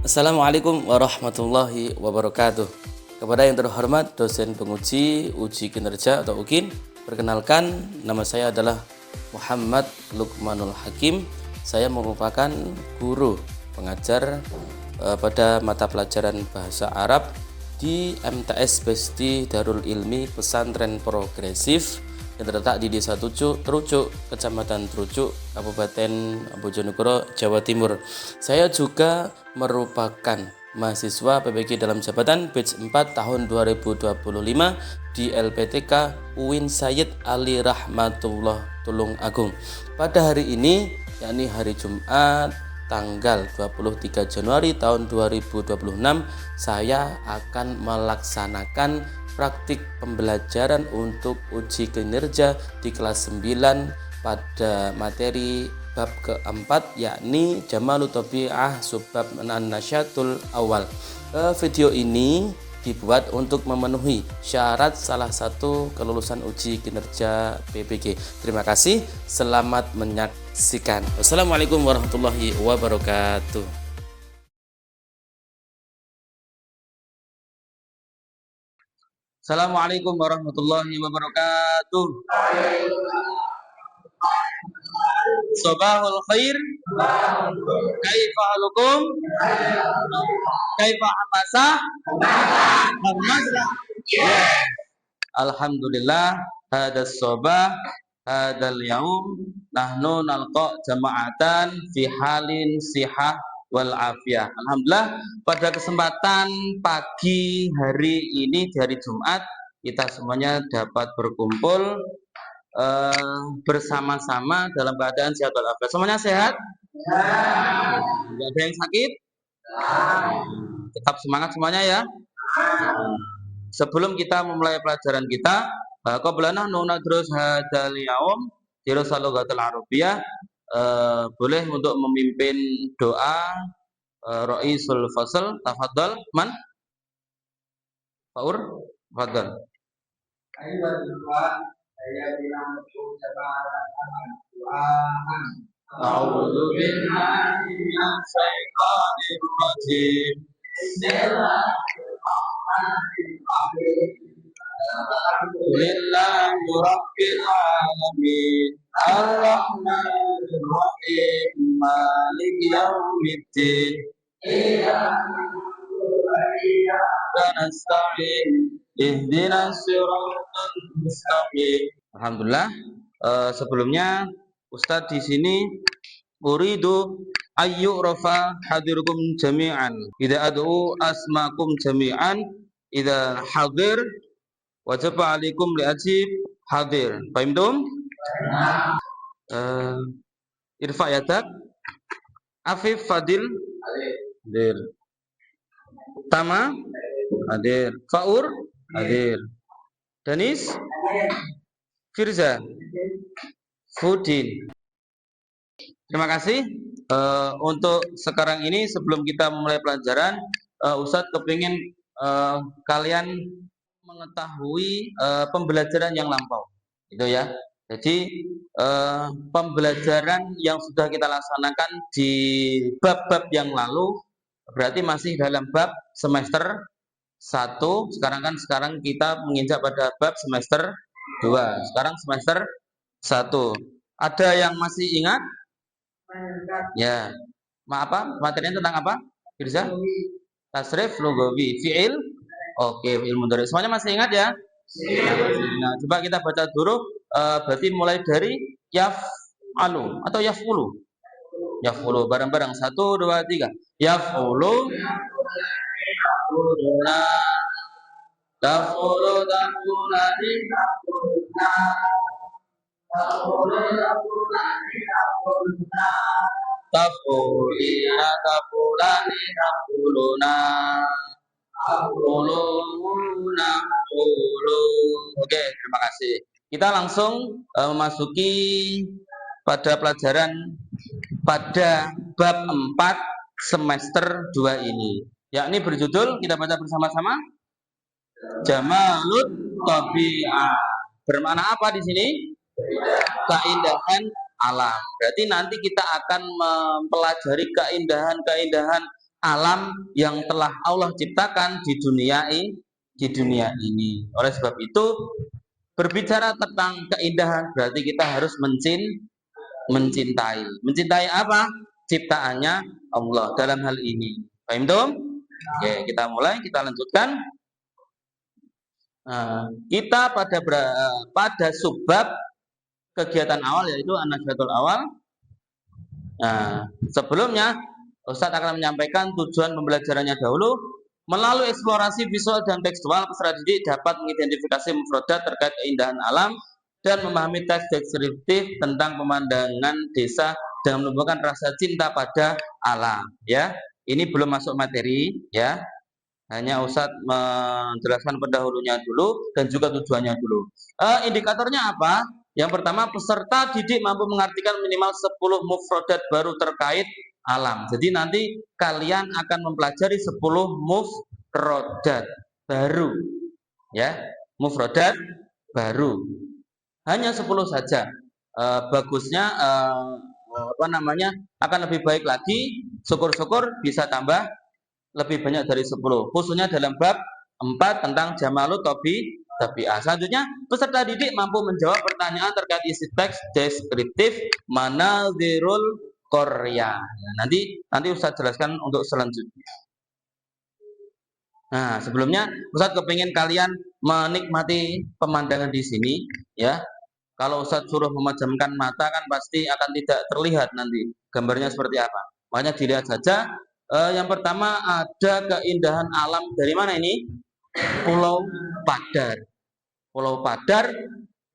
Assalamualaikum warahmatullahi wabarakatuh. Kepada yang terhormat dosen penguji uji kinerja atau UKIN, perkenalkan nama saya adalah Muhammad Lukmanul Hakim. Saya merupakan guru pengajar pada mata pelajaran bahasa Arab di MTS Besti Darul Ilmi Pesantren Progresif yang terletak di Desa Terucuk, Kecamatan Terucuk, Kabupaten Bojonegoro, Jawa Timur. Saya juga merupakan mahasiswa PPG dalam jabatan batch 4 tahun 2025 di LPTK UIN Sayyid Ali Rahmatullah Tulung Agung. Pada hari ini, yakni hari Jumat tanggal 23 Januari tahun 2026, saya akan melaksanakan praktik pembelajaran untuk uji kinerja di kelas 9 pada materi bab keempat, yakni Jamalut Tabi'ah subbab An-Nasyatul Awal. Video ini dibuat untuk memenuhi syarat salah satu kelulusan uji kinerja PPG. Terima kasih, selamat menyaksikan. Wassalamualaikum warahmatullahi wabarakatuh. Assalamualaikum warahmatullahi wabarakatuh. Sobahul khair. Kaifa halukum? Kaifa amasa? Alhamdulillah. Hadas sobah, hadal yaum, nahnu nalqa jama'atan fi halin sihah wal afiyah. Alhamdulillah, pada kesempatan pagi hari ini di hari Jumat, kita semuanya dapat berkumpul bersama-sama dalam keadaan sehat walafiat. Semuanya sehat? Tidak ada yang sakit? Tetap semangat semuanya ya. Sebelum kita memulai pelajaran kita, qabla nahnu nadrus hadzal yaum dirasal lughatul arabiyyah, boleh untuk memimpin doa Raisul Fasl, tafadhal man? Faur, tafadhal. A'udzu billahi minasy syaithanir rajim. Bismillahirrahmanirrahim. Alhamdulillahi rabbil alamin. Ar-Rahmanir Rahim. Maliki yaumiddin. Iyyaka nasta'in. Ihdinas siratal mustaqim. Alhamdulillah. Sebelumnya Ustadz di sini uridu ayyurafa hadirukum jami'an. Idza ad'u asmakum jami'an, idza hadir wajib alaikum li'ajib hadir. Fahimtum? Irfa yadak. Afif Fadil hadir. Tama hadir. Faur hadir. Danis Firza Fudin. Terima kasih. Untuk sekarang ini sebelum kita memulai pelajaran, Ustadz kepingin kalian mengetahui pembelajaran yang lampau, gitu ya. Jadi pembelajaran yang sudah kita laksanakan di bab-bab yang lalu berarti masih dalam bab semester 1. Sekarang kita menginjak pada bab semester 2. Sekarang semester 1. Ada yang masih ingat? Ya. Apa? Materinya tentang apa? Firza? Tasrif lugawi. Fi'il? Oke, fi'il mudhari. Semuanya masih ingat ya? Nah, coba kita baca dulu. Berarti mulai dari yaf'alu atau yaf'ulu. Yaf'ulu bareng-bareng. 1, 2, 3. Yaf'ulu. Yaf'uluna. Taf'ulu taf'ulani taf'uluna. Tafulina tafulani tafuluna tafuluna tafulu. Oke, terima kasih. Kita langsung memasuki pada pelajaran pada bab 4 semester 2 ini, yakni berjudul, kita baca bersama-sama, Jamalut Tabi'ah. Bermakna apa di sini? Keindahan alam. Berarti nanti kita akan mempelajari keindahan-keindahan alam yang telah Allah ciptakan di dunia ini. Oleh sebab itu, berbicara tentang keindahan berarti kita harus mencintai. Mencintai apa? Ciptaannya Allah dalam hal ini. Paham dong? Oke, kita mulai, kita lanjutkan. Kita pada subbab kegiatan awal, yaitu an-nasyratul awal. Sebelumnya Ustadz akan menyampaikan tujuan pembelajarannya dahulu. Melalui eksplorasi visual dan tekstual, peserta didik dapat mengidentifikasi mufradat terkait keindahan alam dan memahami teks deskriptif tentang pemandangan desa dan menumbuhkan rasa cinta pada alam. Ya, ini belum masuk materi, ya. Hanya Ustadz menjelaskan pendahulunya dulu dan juga tujuannya dulu. Indikatornya apa? Yang pertama, peserta didik mampu mengartikan minimal 10 mufradat baru terkait alam. Jadi nanti kalian akan mempelajari 10 mufradat baru. Ya, mufradat baru. Hanya 10 saja. Bagusnya akan lebih baik lagi. Syukur-syukur bisa tambah lebih banyak dari 10, khususnya dalam bab 4 tentang jamalut tabi'ah. Selanjutnya, peserta didik mampu menjawab pertanyaan terkait isi teks deskriptif manazirul Korea. Nanti Ustaz jelaskan untuk selanjutnya. Nah, sebelumnya Ustaz kepingin kalian menikmati pemandangan di sini, ya. Kalau Ustaz suruh memejamkan mata kan pasti akan tidak terlihat nanti gambarnya seperti apa. Makanya dilihat saja. Yang pertama ada keindahan alam dari mana ini? Pulau Padar. Pulau Padar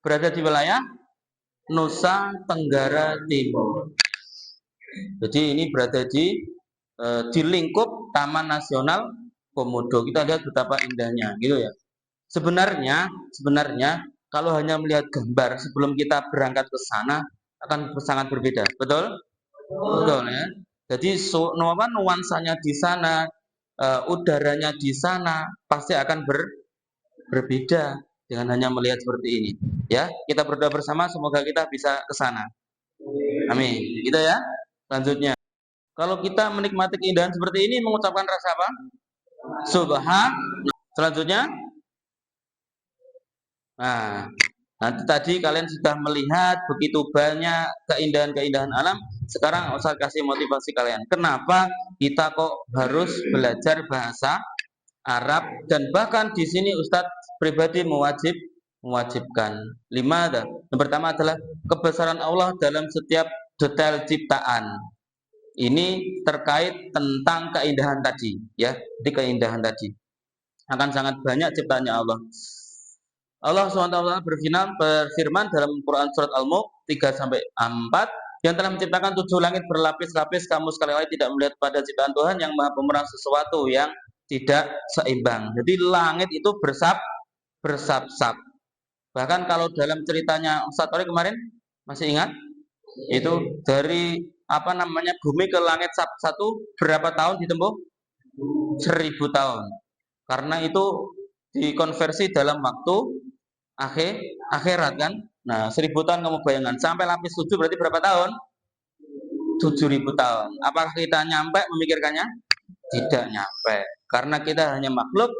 berada di wilayah Nusa Tenggara Timur. Jadi ini berada di lingkup Taman Nasional Komodo. Kita lihat betapa indahnya, gitu ya. Sebenarnya kalau hanya melihat gambar sebelum kita berangkat ke sana akan sangat berbeda. Betul? Betul ya. Jadi nuansanya di sana, udaranya di sana pasti akan berbeda dengan hanya melihat seperti ini. Ya, kita berdoa bersama semoga kita bisa ke sana. Amin. Gitu ya. Selanjutnya, kalau kita menikmati keindahan seperti ini mengucapkan rasa apa? Subhan. Selanjutnya, nanti tadi kalian sudah melihat begitu banyak keindahan-keindahan alam. Sekarang Ustaz kasih motivasi kalian. Kenapa kita kok harus belajar bahasa Arab, dan bahkan di sini Ustaz pribadi mewajibkan 5. Yang pertama adalah kebesaran Allah dalam setiap detail ciptaan. Ini terkait tentang keindahan tadi, ya. Di keindahan tadi akan sangat banyak ciptaannya Allah. Allah SWT berfirman dalam Quran surat Al-Mulk 3-4, yang telah menciptakan 7 langit berlapis-lapis, kamu sekali lagi tidak melihat pada ciptaan Tuhan yang maha pemeran sesuatu yang tidak seimbang. Jadi langit itu bersab-sab. Bahkan kalau dalam ceritanya Ustaz Tori kemarin, masih ingat? Itu dari bumi ke langit satu berapa tahun ditempuh? 1000 tahun. Karena itu dikonversi dalam waktu akhirat kan. Nah, 1000 tahun kamu bayangkan, sampai lapis 7 berarti berapa tahun? 7000 tahun. Apakah kita nyampe memikirkannya? Tidak nyampe. Karena kita hanya makhluk,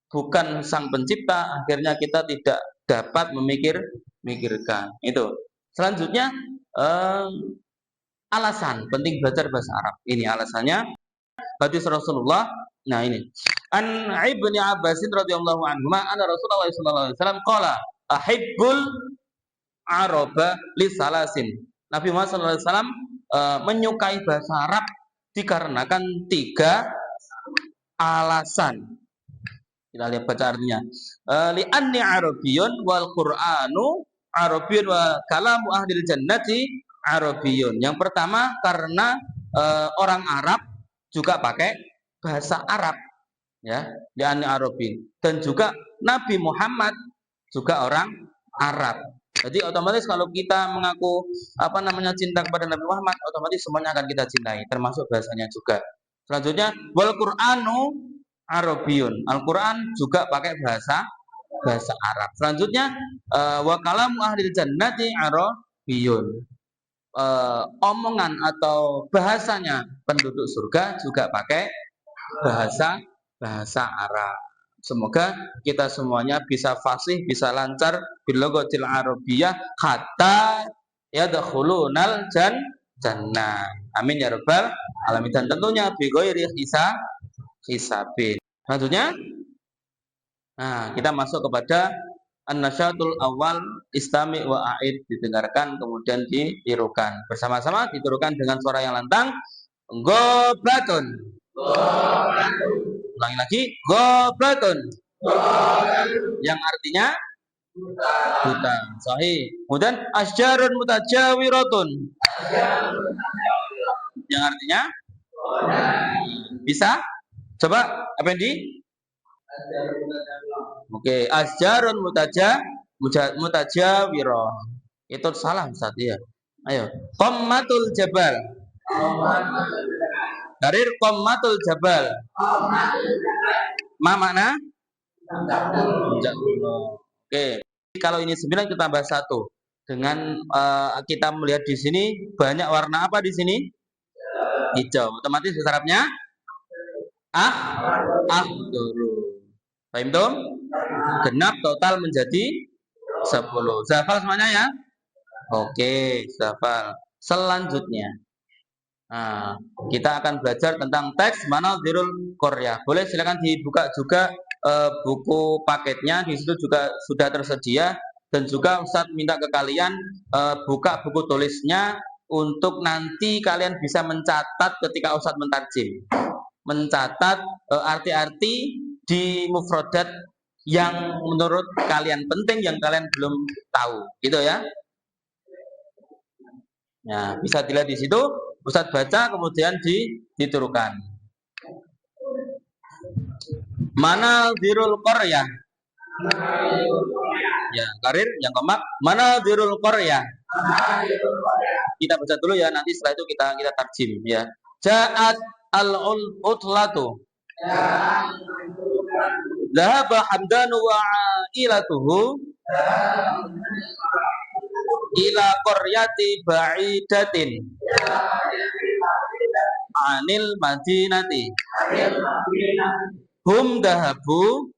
bukan sang pencipta, akhirnya kita tidak dapat memikirkan. Itu. Selanjutnya, alasan penting belajar bahasa Arab. Ini alasannya. Hadis Rasulullah. Nah ini. An Ibnu Abbas radhiyallahu anhu, anna Rasulullah sallallahu alaihi wasallam qala ahibbul araba li salasin. Nabi Muhammad sallallahu alaihi wasallam menyukai bahasa Arab dikarenakan 3 alasan. Kita lihat baca artinya. Li anni arabiyyun wal Qur'anu arabiyyun wa kalamu ahlil jannati arabiyyun. Yang pertama karena orang Arab juga pakai bahasa Arab, ya, li anni arabiyyun. Dan juga Nabi Muhammad juga orang Arab. Jadi otomatis kalau kita mengaku cinta kepada Nabi Muhammad, otomatis semuanya akan kita cintai, termasuk bahasanya juga. Selanjutnya, wal Qur'anu Arabiun. Al-Quran juga pakai bahasa Arab. Selanjutnya, wa kalamu ahlil jannati Arabiyun. Omongan atau bahasanya penduduk surga juga pakai bahasa Arab. Semoga kita semuanya bisa fasih, bisa lancar bil lughatil arabiyyah hatta yadkhulunal jannah. Amin ya rabbal alamin. Dan tentunya bi ghairi hisabin. Selanjutnya, nah, kita masuk kepada an-nasyatul awal istami wa a'id, didengarkan kemudian ditirukan. Bersama-sama ditirukan dengan suara yang lantang. Gobatun. Ulangi lagi, gobatun. Yang artinya buta. Sahih. Kemudian asjarun mutajawiratun. Yang artinya bisa? Coba Effendi. Oke, asjarun mutajawirah. Itu salah Ustaz ya. Ayo. Qammatul jabal. Karir qammatul jabal. Ma makna? Oke. Kalau ini 9 kita tambah 1. Dengan kita melihat di sini banyak warna apa di sini? Hijau. Otomatis bahasa Arabnya akhduru. Paham tuh? Genap total menjadi 10. Zafal semuanya ya? Oke, zafal. Selanjutnya, nah, kita akan belajar tentang teks Manazirul Qaryah. Boleh silakan dibuka juga buku paketnya, di situ juga sudah tersedia. Dan juga Ustadz minta ke kalian buka buku tulisnya untuk nanti kalian bisa mencatat ketika Ustadz mentarjim. Mencatat arti-arti di mufradat yang menurut kalian penting, yang kalian belum tahu, gitu ya. Nah, bisa dilihat di situ, Ustadz baca kemudian diturukan. Manazirul Qaryah. Ya, karir yang keempat, Manazirul Qaryah. Kita baca dulu ya, nanti setelah itu kita tarjim ya. Ja'at al-utlatu. Dhahaba Hamdanu wa ailatuhu ila qaryati ba'idatin anil madinati. Hum dahabu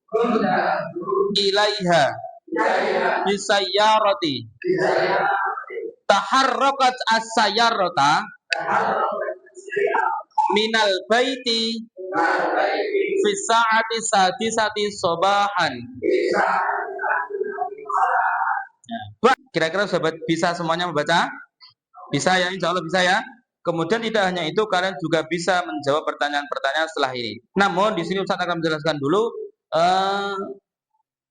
ilaiha bisayyarati. Taharrakat as-sayyarata minal baiti fi sa'ati sadisati sobahan. Kira-kira sahabat bisa semuanya membaca? Bisa ya, insya Allah bisa ya. Kemudian tidak hanya itu, kalian juga bisa menjawab pertanyaan-pertanyaan setelah ini. Namun di sini Ustaz akan menjelaskan dulu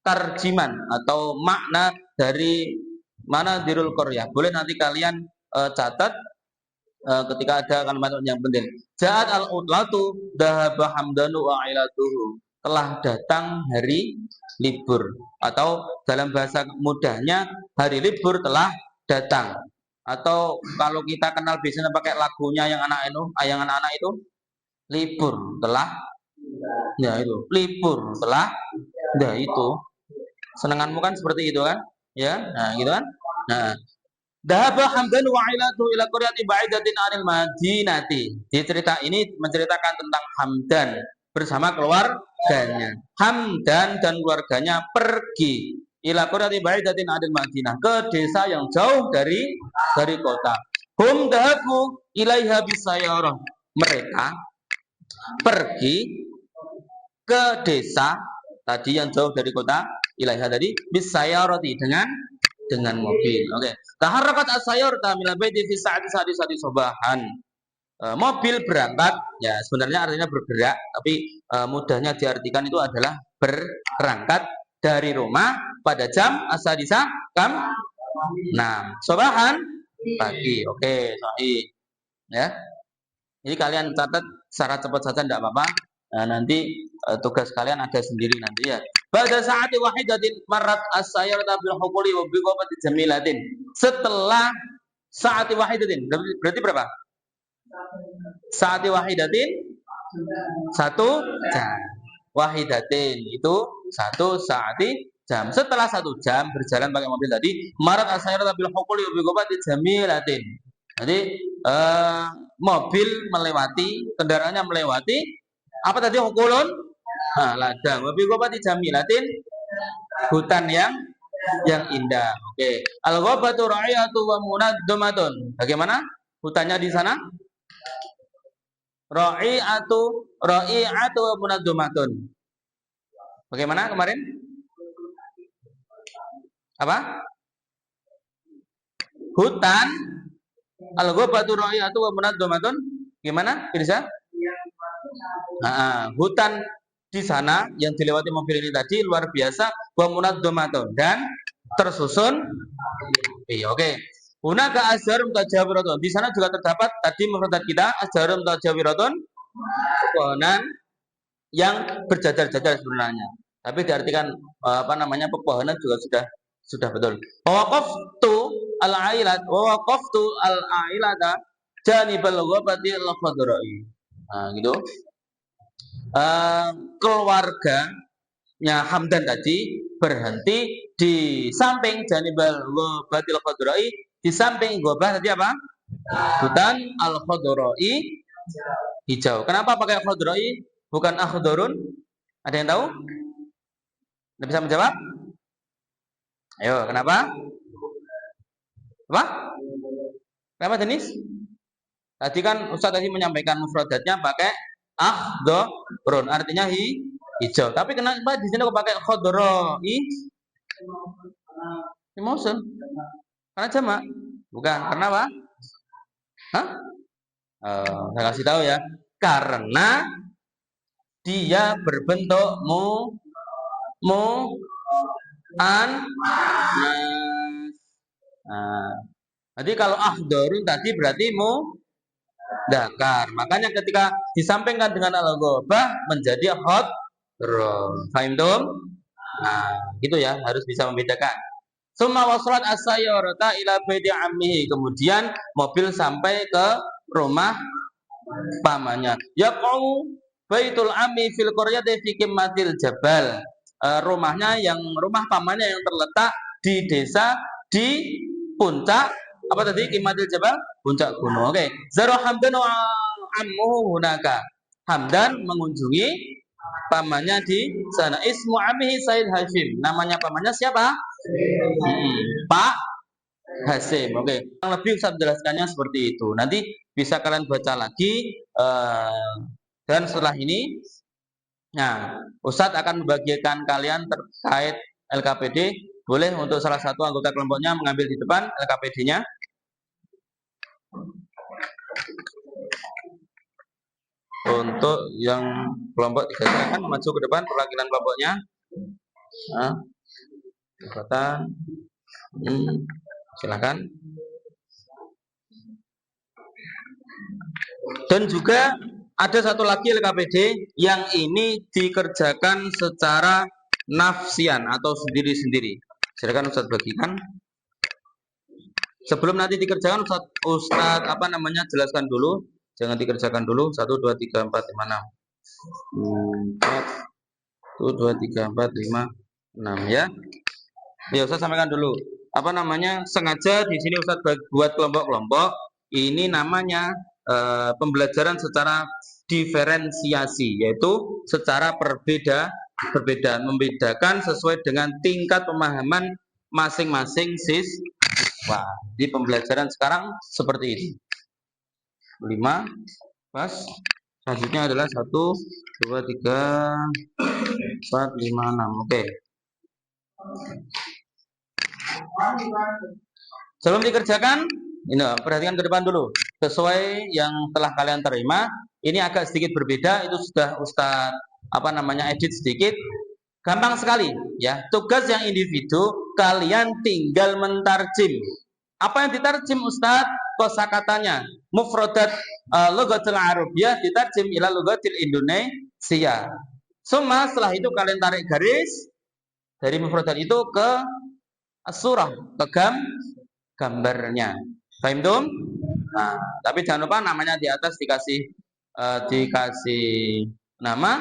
tarjiman atau makna dari Manazirul Qaryah. Boleh nanti kalian catat ketika ada kalimat yang penting. Ja'at al-utlatu dhahaba hamdanu wa ailatuhu. Telah datang hari libur, atau dalam bahasa mudahnya hari libur telah datang. Atau kalau kita kenal biasanya pakai lagunya yang anak-anak itu libur telah, ya itu libur telah, ya itu senenganmu kan seperti itu kan, ya, nah gitu kan. Nah, dhahaba hamdan wa ailatu ila qaryati ba'idatin anil madinati. Di cerita ini menceritakan tentang Hamdan bersama keluarganya. Hamdan dan keluarganya pergi ila qaryati ba'idatin anil madinah, ke desa yang jauh dari kota. Hum dhahabu ilaiha bisayyarah. Mereka pergi ke desa tadi yang jauh dari kota, ilaiha tadi bisayyarati, dengan mobil. Oke. Taharrakat as-sayyaratu min al-baiti fi sa'ati sobahan. Mobil berangkat, ya sebenarnya artinya bergerak, tapi mudahnya diartikan itu adalah berangkat dari rumah pada jam asadisa kam 6 sobahan pagi. Oke, sahih. Ya. Jadi kalian catat secara cepat saja, tidak apa-apa. Nah, nanti tugas kalian ada sendiri nanti ya. Pada saat wahidatin marat as-sayyarata bil hukuli wa bi qawati jamilatin. Setelah saat wahidatin, berarti berapa? Saat wahidatin 1 jam. Wahidatin itu 1 saati jam. Setelah 1 jam berjalan pakai mobil tadi, marat as-sayyarata bil hukuli wa bi qawati jamilatin. Jadi mobil melewati, kendaraannya melewati Apa tadi hukulun? Ladang. Wa bi ghobati jamilatin, hutan yang indah. Oke. Al-ghobatu ra'iyatu wa munaddamatun. Bagaimana hutannya di sana? Ra'iatu wa munaddamatun. Bagaimana kemarin? Apa? Hutan al-ghobatu ra'iyatu wa munaddamatun. Gimana? Bisa? Hutan di sana yang dilewati mobil ini tadi luar biasa, wa munaddamatun, dan tersusun. Oke. Hunaka asjarum mutajawiratun. Di sana juga terdapat tadi mufradat kita asjarum mutajawiratun, pepohonan yang berjajar-jajar sebenarnya. Tapi diartikan pepohonan juga sudah betul. Waqaftu al-ailat janibal ghobati al-khadra'i. Gitu. Keluarganya Hamdan tadi berhenti di samping janibal ghobati al-khadra'i, di samping ghobah tadi apa? Hutan al-khadra'i, hijau. Kenapa pakai khadra'i bukan akhdharun? Ada yang tahu? Anda bisa menjawab? Ayo, kenapa? Apa? Kenapa jenis? Tadi kan Ustaz tadi menyampaikan mufradatnya pakai akhdharun, artinya hijau. Tapi kenapa di sini kok pakai khadra'i? Emotion. Karena jamak. Bukan, karena apa? Saya kasih tahu ya. Karena dia berbentuk jadi kalau akhdharun tadi berarti dakar. Makanya ketika disampaikan dengan al-ghobah menjadi khadrah. Fahim tum? Gitu ya, harus bisa membedakan. Summa wasrat as-sayyarata ila baiti ammihi. Kemudian mobil sampai ke rumah pamannya. Yaqau baitul ammi fil qaryati fi qimmatil jabal. Rumah pamannya yang terletak di desa di puncak apa tadi? Qimmatil jabal, puncak gunung. Oke. Zara Hamdan wa ammuhu hunaka. Hamdan mengunjungi pamannya di sana. Ismu ammihi Said Hashim. Namanya pamannya siapa? Pak Hasim. Oke. Yang lebih Ustaz jelaskannya seperti itu. Nanti bisa kalian baca lagi. Dan setelah ini, Ustaz akan membagikan kalian terkait LKPD. Boleh untuk salah satu anggota kelompoknya mengambil di depan LKPD-nya. Untuk yang kelompok 3 silakan maju ke depan perwakilan kelompoknya. Silakan. Dan juga ada satu lagi LKPD yang ini dikerjakan secara nafsian atau sendiri-sendiri. Silakan Ustaz bagikan. Sebelum nanti dikerjakan Ustaz jelaskan dulu. Jangan dikerjakan dulu. 1 2 3 4 5 6. 1 2 3 4 5 6 ya. Ya Ustaz sampaikan dulu. Sengaja di sini Ustaz buat kelompok-kelompok. Ini namanya pembelajaran secara diferensiasi, yaitu secara perbedaan, membedakan sesuai dengan tingkat pemahaman masing-masing siswa. Di pembelajaran sekarang seperti ini. 5 pas. Selanjutnya adalah 1 2 3 4 5 6. Oke. Sebelum dikerjakan, perhatikan ke depan dulu. Sesuai yang telah kalian terima, ini agak sedikit berbeda. Itu sudah Ustaz edit sedikit. Gampang sekali ya. Tugas yang individu kalian tinggal mentarjim. Apa yang ditarjim Ustaz? Kosakatanya. Mufradat lughatul Arabiyyah ditarjim ila lughatil Indonesia. Setelah itu kalian tarik garis dari mufradat itu ke surah, ke gambarnya. Fahim tum? Tapi jangan lupa namanya di atas dikasih nama.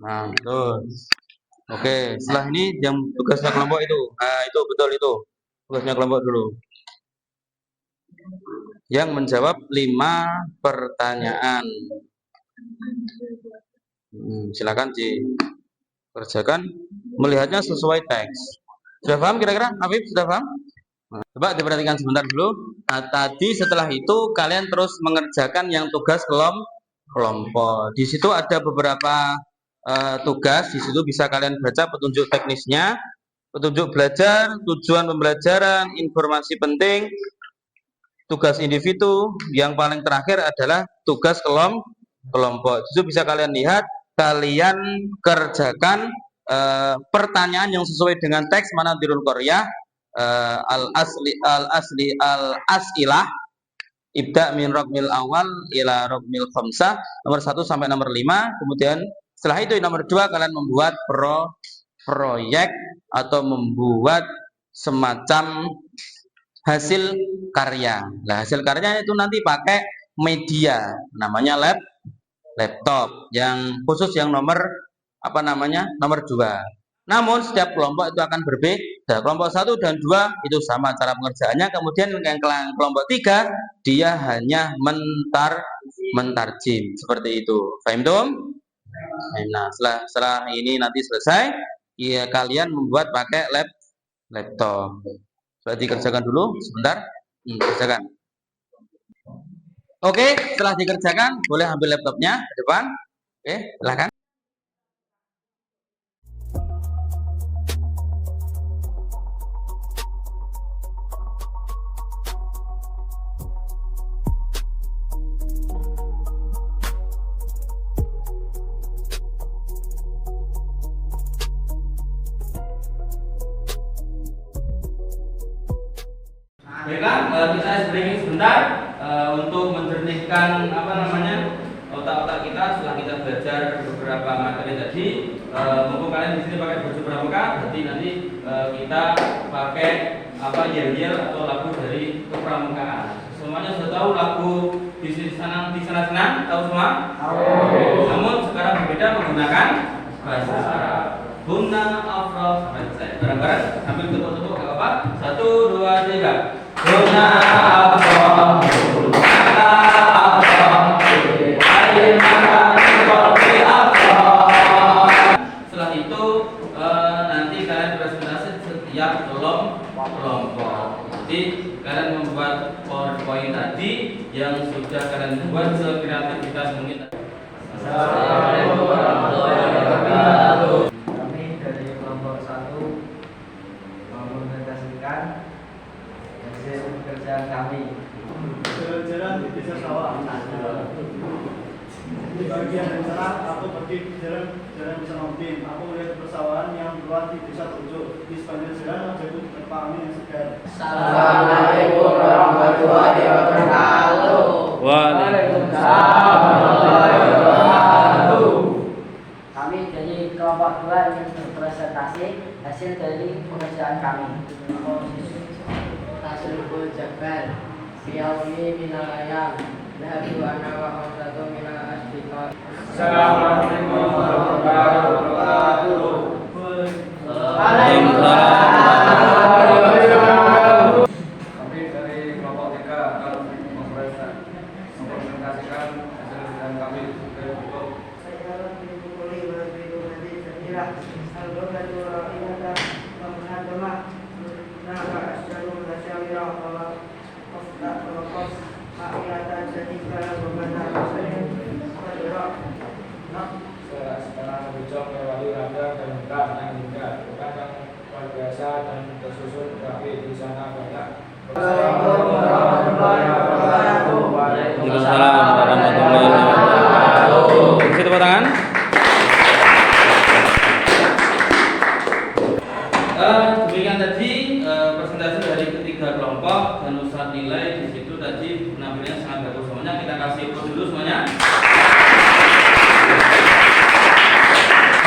Nah, betul. Oke, setelah ini yang tugasnya kelompok itu. Nah, itu betul itu. Tugasnya kelompok dulu. Yang menjawab 5 pertanyaan. Silakan dikerjakan melihatnya sesuai teks. Sudah paham kira-kira? Afif, sudah paham? Nah, coba diperhatikan sebentar dulu. Nah, tadi setelah itu kalian terus mengerjakan yang tugas kelompok. Di situ ada beberapa tugas. Di situ bisa kalian baca petunjuk teknisnya, petunjuk belajar, tujuan pembelajaran, informasi penting, tugas individu. Yang paling terakhir adalah tugas kelompok. Itu bisa kalian lihat, kalian kerjakan pertanyaan yang sesuai dengan teks Manadirul Qaryah, al-as'ilah ibda min raqmil awal ila raqmil khamsah, nomor 1 sampai nomor 5. Kemudian setelah itu nomor 2 kalian membuat proyek atau membuat semacam hasil karya. Nah, hasil karyanya itu nanti pakai media namanya laptop yang khusus yang nomor nomor 2. Namun setiap kelompok itu akan berbeda. Kelompok 1 dan 2 itu sama cara pengerjaannya. Kemudian yang kelompok 3 dia hanya mentarjim seperti itu. Paham dong? Nah, setelah ini nanti selesai, ya kalian membuat pakai laptop. Coba dikerjakan dulu sebentar. Kerjakan. Oke, setelah dikerjakan boleh ambil laptopnya ke depan. Oke, silakan. Baiklah, kita breaking sebentar untuk menjernihkan otak-otak kita setelah kita belajar beberapa materi tadi. Mumpung kalian di sini pakai baju pramuka, berarti nanti kita pakai yel-yel atau lagu dari kepramukaan. Semuanya sudah tahu lagu di sana tahu semua? Namun sekarang berbeda menggunakan bahasa Arab. Guna afrof sampai selesai. Bareng-bareng sambil tepuk-tepuk enggak apa-apa. 1 2 3. Guna afrof setelah itu nanti kalian presentasi setiap kelompok. Jadi kalian membuat PowerPoint tadi yang sudah kalian buat sekreativitas mungkin. Assalamualaikum warahmatullahi wabarakatuh. Kami dari kelompok 1 mempresentasikan hasil pekerjaan kami. Jalan-jalan di desa sawah. Di bagian rencana aku pergi jalan bersama tim. Aku melihat persawahan yang luas di desa Tojo. Di sepanjang jalan wajahku diterpa angin yang segar. Assalamualaikum warahmatullahi wabarakatuh. Waalaikumsalam warahmatullahi wabarakatuh. Kami dari kelompok 2 ingin berpresentasi hasil dari pekerjaan kami. Tasriful Jabal, Fiyaumi minal ayam, Nabi wa ana wa khamsatu minal asdiqat. Assalamualaikum warahmatullahi wabarakatuh. Kami dari kelompok 3 akan mempresentasikan hasil kerjaan kami dari buku. Sekarang berbicara melewati raja dan hutan yang hingga bukan yang luar biasa dan tersusun rapi di sana banyak. Assalamualaikum warahmatullahi wabarakatuh. Waalaikumsalam warahmatullahi wabarakatuh. Kasih tepuk tangan. Demikian tadi presentasi dari ketiga kelompok dan Ustadz nilai di situ tadi penampilannya sangat bagus semuanya. Kita kasih applause dulu semuanya.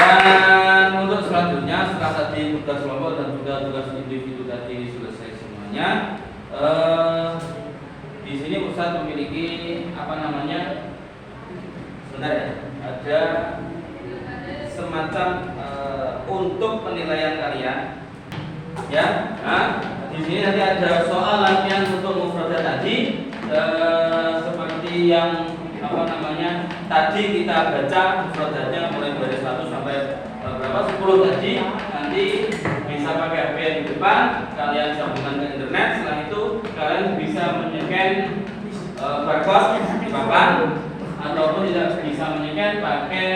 Dan untuk selanjutnya setelah tadi tugas kelompok dan juga tugas individu tadi selesai semuanya, di sini Ustadz memiliki sebentar ya, ada semacam untuk penilaian kalian. Ya, nah, di sini nanti ada soal latihan untuk mufradat tadi, seperti yang tadi kita baca mufradatnya mulai dari 1 sampai 10 tadi. Nanti bisa pakai HP di depan, kalian sambungkan ke internet. Setelah itu kalian bisa menyekan barcode di papan, ataupun tidak bisa menyekan pakai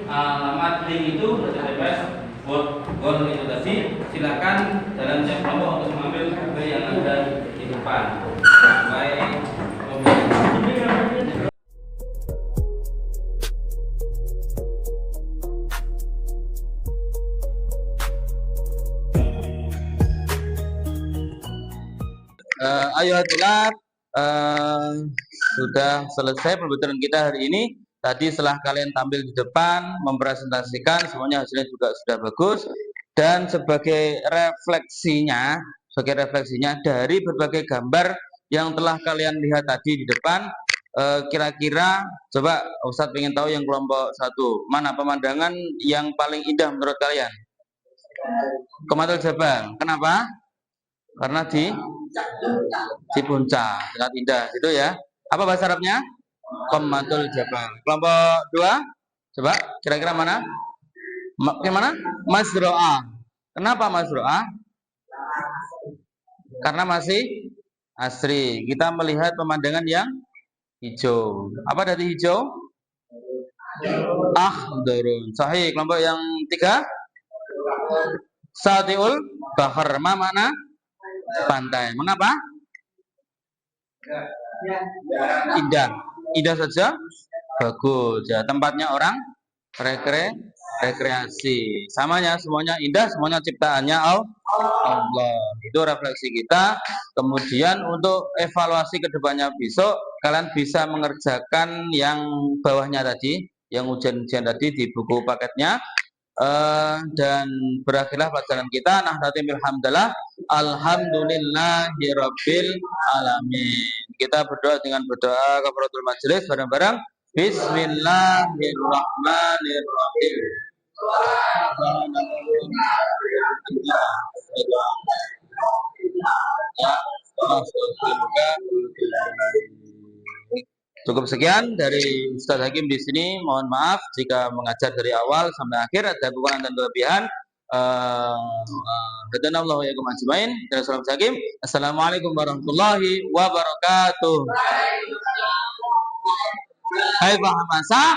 alamat link itu HTTPS Gol itu tadi. Silakan dalam chat kelompok untuk mengambil HP yang ada di depan. Baik. Ayo tulab, sudah selesai pembelajaran kita hari ini. Tadi setelah kalian tampil di depan, mempresentasikan, semuanya hasilnya juga sudah bagus. Dan sebagai refleksinya dari berbagai gambar yang telah kalian lihat tadi di depan, kira-kira coba Ustadz ingin tahu yang kelompok 1, mana pemandangan yang paling indah menurut kalian? Qamatul Jabal. Kenapa? Karena di puncak, sangat indah itu ya. Apa bahasa Arabnya? Qamatul Jabal. Kelompok 2, coba kira-kira mana? Gimana? Masro'ah. Kenapa Masro'ah? Karena masih asri. Kita melihat pemandangan yang hijau. Apa dari hijau? Akhdurun. Sahih. Kelompok yang 3, Satiul Bahar. Mana? Pantai. Mengapa? Indah saja bagus ya, tempatnya orang rekreasi. Samanya semuanya indah, semuanya ciptaannya Allah. Itu refleksi kita. Kemudian untuk evaluasi kedepannya besok, kalian bisa mengerjakan yang bawahnya tadi, yang ujian-ujian tadi di buku paketnya. Dan berakhirlah pelajaran kita. Nahdlatul hamdalah, alhamdulillahirabbil alamin. Kita berdoa dengan berdoa kafaratul majelis bareng-bareng. Bismillahirrahmanirrahim. Cukup sekian dari Ustaz Hakim di sini. Mohon maaf jika mengajar dari awal sampai akhir ada kekurangan dan kelebihan. Hadanallahu wa iyyakum ajmain. Assalamualaikum warahmatullahi wabarakatuh. Hai Pak Masa.